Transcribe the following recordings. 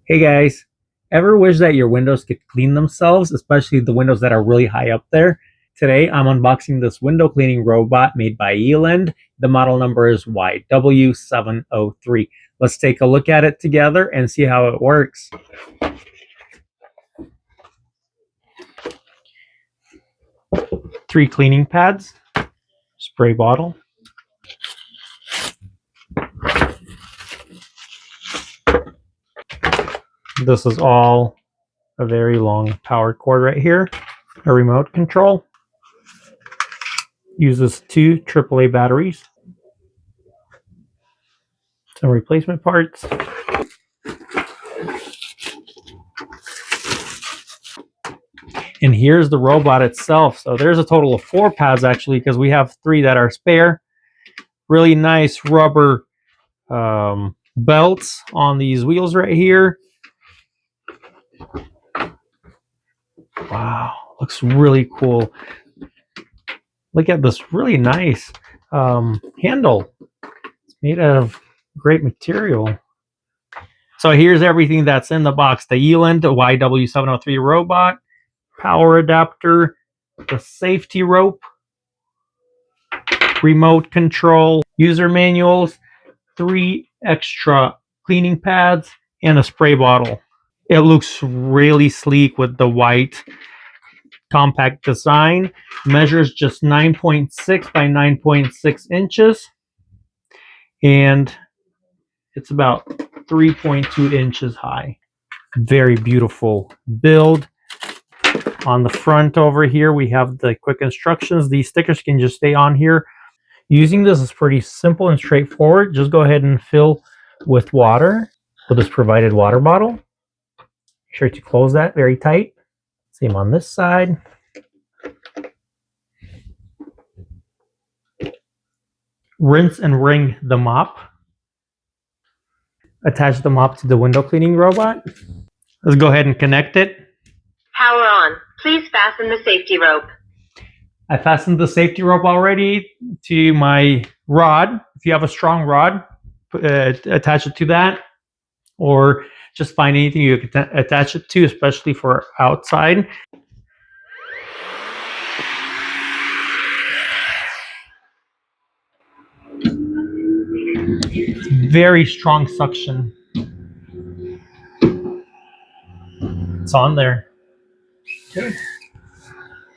Hey guys, ever wish that your windows could clean themselves, especially the windows that are really high up there? Today I'm unboxing this window cleaning robot made by EEland. The model number is YW703. Let's take a look at it together and see how it works. Three cleaning pads, spray bottle, this is all a very long power cord right here, a remote control, uses two AAA batteries, some replacement parts, and here's the robot itself. So there's a total of 4 pads actually, because we have 3 that are spare. Really nice rubber belts on these wheels right here. Wow, looks really cool. Look at this really nice handle. It's made out of great material. So here's everything that's in the box. The EEland YW703 robot, power adapter, the safety rope, remote control, user manuals, 3 extra cleaning pads, and a spray bottle. It looks really sleek with the white compact design. Measures just 9.6 by 9.6 inches, and it's about 3.2 inches high. Very beautiful build. On the front over here we have the quick instructions. These stickers can just stay on here. Using this is pretty simple and straightforward. Just go ahead and fill with water with this provided water bottle. Make sure to close that very tight. Same on this side. Rinse and wring the mop. Attach the mop to the window cleaning robot. Let's go ahead and connect it. Power on. Please fasten the safety rope. I fastened the safety rope already to my rod. If you have a strong rod, attach it to that, or just find anything you can attach it to, especially for outside. Very strong suction. It's on there. Okay.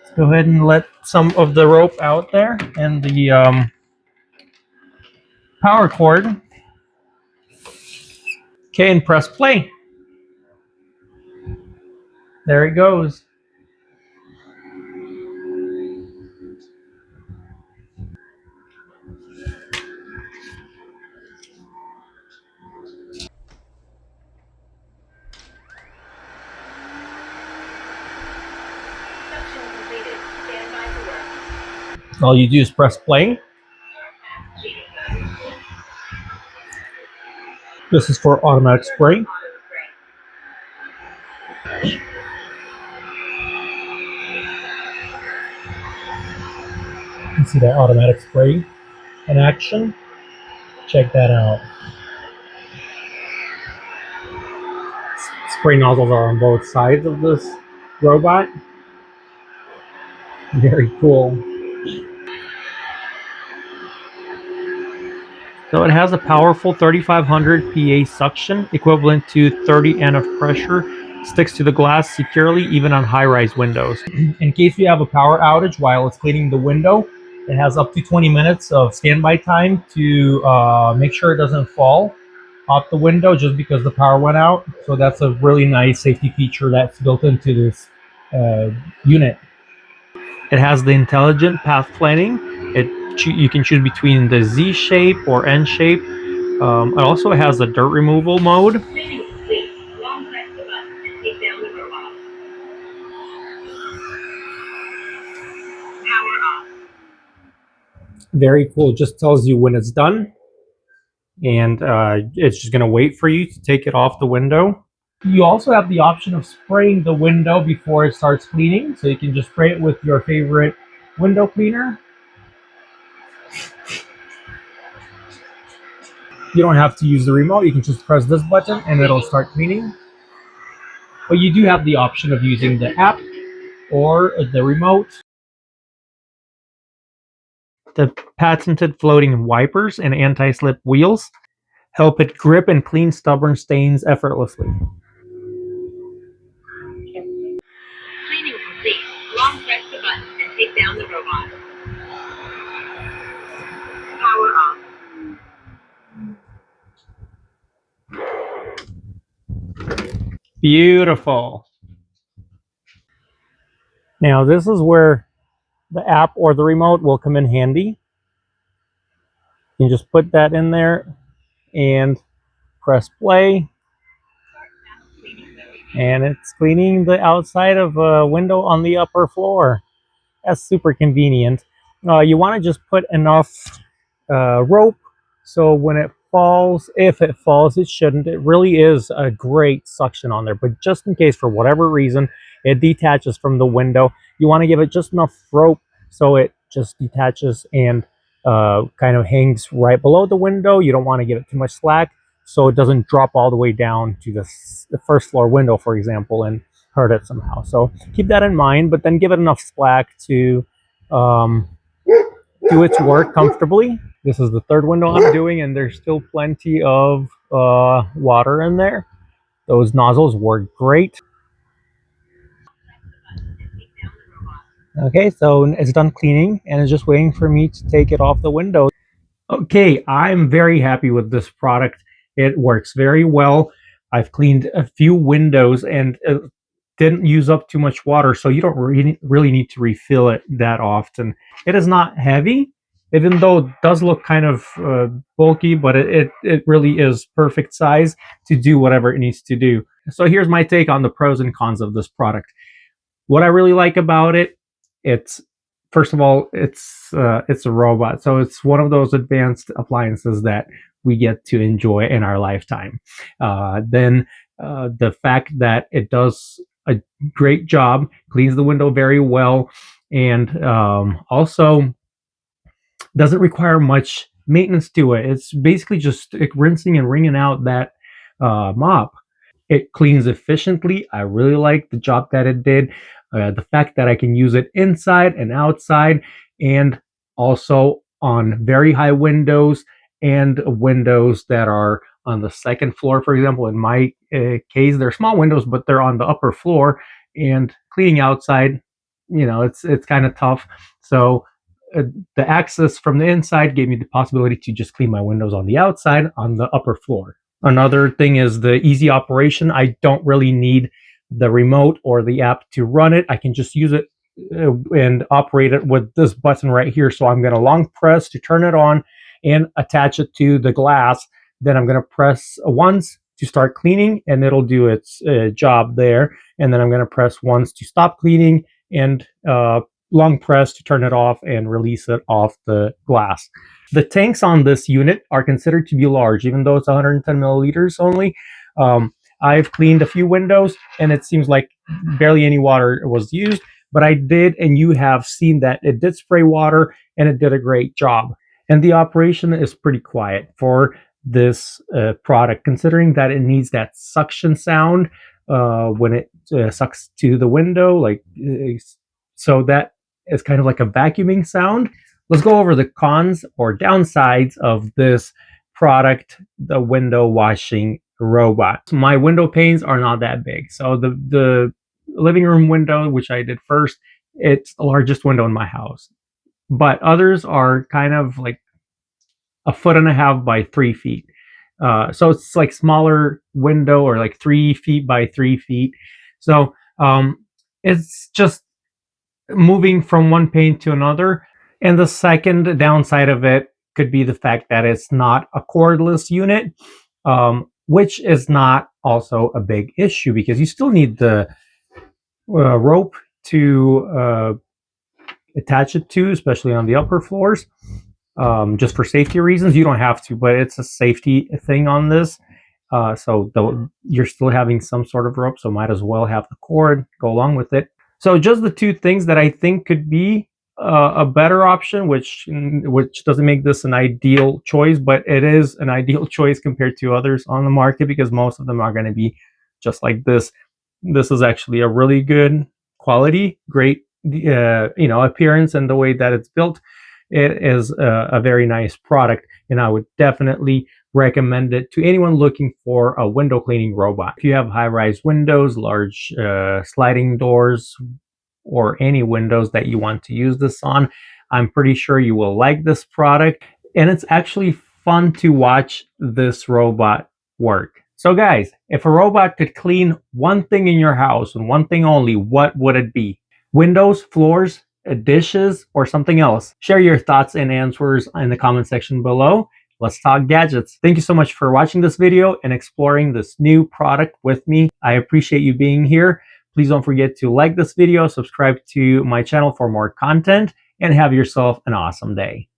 Let's go ahead and let some of the rope out there and the power cord. Okay, and press play. There it goes. All you do is press play. This is for automatic spray. You can see that automatic spray in action. Check that out. Spray nozzles are on both sides of this robot. Very cool. So it has a powerful 3500 PA suction, equivalent to 30 N of pressure, sticks to the glass securely even on high-rise windows. In case you have a power outage while it's cleaning the window, it has up to 20 minutes of standby time to make sure it doesn't fall out the window just because the power went out. So that's a really nice safety feature that's built into this unit. It has the intelligent path planning. You can choose between the Z shape or N shape. It also has a dirt removal mode. Very cool. Just tells you when it's done, and it's just going to wait for you to take it off the window. You also have the option of spraying the window before it starts cleaning, so you can just spray it with your favorite window cleaner. You don't have to use the remote. You can just press this button and it'll start cleaning. But you do have the option of using the app or the remote. The patented floating wipers and anti-slip wheels help it grip and clean stubborn stains effortlessly. Cleaning complete. Long press the button and take down the robot. Power off. Beautiful. Now this is where the app or the remote will come in handy. You can just put that in there and press play. And it's cleaning the outside of a window on the upper floor. That's super convenient. You want to just put enough rope so when it falls, if it falls, it shouldn't. It really is a great suction on there, but just in case for whatever reason it detaches from the window, you want to give it just enough rope so it just detaches and kind of hangs right below the window. You don't want to give it too much slack so it doesn't drop all the way down to the first floor window, for example, and hurt it somehow. So keep that in mind, but then give it enough slack to do its work comfortably. This is the third window I'm doing, and there's still plenty of water in there. Those nozzles work great. Okay, so it's done cleaning, and it's just waiting for me to take it off the window. Okay, I'm very happy with this product. It works very well. I've cleaned a few windows and didn't use up too much water, so you don't really need to refill it that often. It is not heavy, even though it does look kind of bulky, but it really is perfect size to do whatever it needs to do. So here's my take on the pros and cons of this product. What I really like about it, it's first of all, it's a robot, so it's one of those advanced appliances that we get to enjoy in our lifetime. Then the fact that it does a great job, cleans the window very well, and also doesn't require much maintenance to it. It's basically just rinsing and wringing out that mop. It cleans efficiently. I really like the job that it did. The fact that I can use it inside and outside, and also on very high windows and windows that are on the second floor. For example, in my case, they're small windows, but they're on the upper floor, and cleaning outside, you know, it's kind of tough. So the access from the inside gave me the possibility to just clean my windows on the outside on the upper floor. Another thing is the easy operation. I don't really need the remote or the app to run it. I can just use it and operate it with this button right here. So I'm going to long press to turn it on and attach it to the glass. Then I'm going to press once to start cleaning, and it'll do its job there. And then I'm going to press once to stop cleaning, and long press to turn it off and release it off the glass. The tanks on this unit are considered to be large, even though it's 110 milliliters only. I've cleaned a few windows, and it seems like barely any water was used, but I did, and you have seen that it did spray water, and it did a great job. And the operation is pretty quiet for this product, considering that it needs that suction sound when it sucks to the window, like so that is kind of like a vacuuming sound. Let's go over the cons or downsides of this product, the window washing robot. My window panes are not that big. So the living room window, which I did first, it's the largest window in my house. But others are kind of like 1.5 feet by 3 feet. So it's like smaller window, or like 3 feet by 3 feet. So it's just moving from one pane to another. And the second downside of it could be the fact that it's not a cordless unit, which is not also a big issue, because you still need the rope to attach it to, especially on the upper floors. Just for safety reasons. You don't have to, but it's a safety thing on this. So you're still having some sort of rope, so might as well have the cord go along with it. So just the two things that I think could be a better option, which doesn't make this an ideal choice, but it is an ideal choice compared to others on the market, because most of them are going to be just like this. this is actually a really good quality, great appearance, and the way that it's built, it is a very nice product, and I would definitely recommend it to anyone looking for a window cleaning robot. If you have high-rise windows, large sliding doors, or any windows that you want to use this on, I'm pretty sure you will like this product, and it's actually fun to watch this robot work. So guys, if a robot could clean one thing in your house and one thing only, what would it be? Windows, floors, dishes, or something else? Share your thoughts and answers in the comment section below. Let's talk gadgets. Thank you so much for watching this video and exploring this new product with me. I appreciate you being here. Please don't forget to like this video, subscribe to my channel for more content, and have yourself an awesome day.